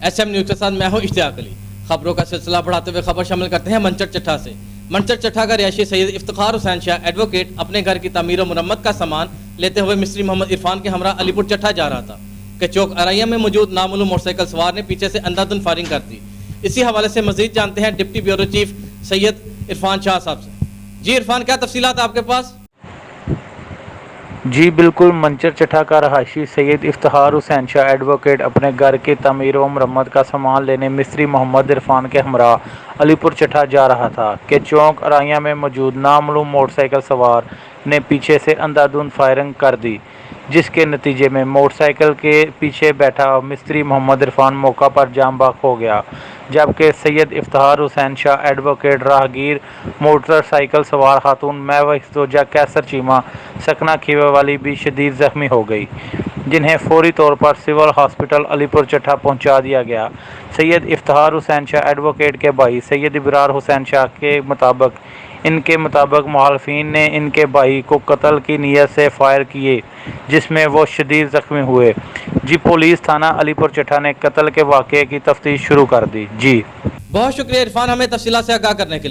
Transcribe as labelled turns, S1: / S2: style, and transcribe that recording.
S1: SM news के साथ मैं हूं इश्तियाक अली। खबरों का सिलसिला बढ़ाते हुए खबर शामिल करते हैं मंचर चट्ठा से। मंचर चट्ठा का रिहायशी सैयद इफ्तिखार हुसैन शाह एडवोकेट अपने घर की तामीर और मुरम्मत का सामान लेते हुए मिस्त्री मोहम्मद इरफान के हमरा अलीपुर चट्ठा जा रहा था कि चौक अरैया में मौजूद नामालूम मोटरसाइकिल सवार ने पीछे से अंधाधुंध फायरिंग कर दी। इसी हवाले से मजीद जानते हैं deputy bureau chief Syed Irfan Shah साहब से। जी इरफान, क्या तफसीलात आपके पास?
S2: जी बिल्कुल, मंचर चट्ठा का रहायशी सैयद इफ्तिखार हुसैन शाह एडवोकेट अपने घर की तमीर व मरम्मत का सामान लेने मिस्त्री मोहम्मद इरफान के हमरा अलीपुर चट्ठा जा रहा था कि चौक अरैया में मौजूद नामालूम मोटरसाइकिल सवार ने पीछे से अंधाधुंध फायरिंग कर दी, जिसके नतीजे में मोटरसाइकिल के पीछे बैठा मिस्त्री मोहम्मद इरफान मौका पर जाम बहक हो गया, जबकि सैयद इफ्तिखार हुसैन शाह एडवोकेट राहगीर मोटरसाइकिल सवार खातून महवा हिफ्जोजा कैसर चीमा सकना खीवे वाली भी शदीद ज़ख्मी हो गई, जिन्हें फौरी तौर पर सिविल हॉस्पिटल अलीपुर चट्ठा पहुंचा दिया गया। सैयद इफ्तिखार हुसैन शाह एडवोकेट के भाई सैयद इबरार हुसैन शाह के मुताबिक मुखालिफिन ने इनके भाई को कत्ल की नीयत से फायर किए, जिसमें वो शदीद ज़ख्मी हुए। जी पुलिस थाना अलीपुर चट्ठा ने कत्ल के वाक़े की तफ्तीश शुरू कर दी। जी
S1: बहुत शुक्रिया इरफान, हमें तफसीलात से आगाह करने के लिए।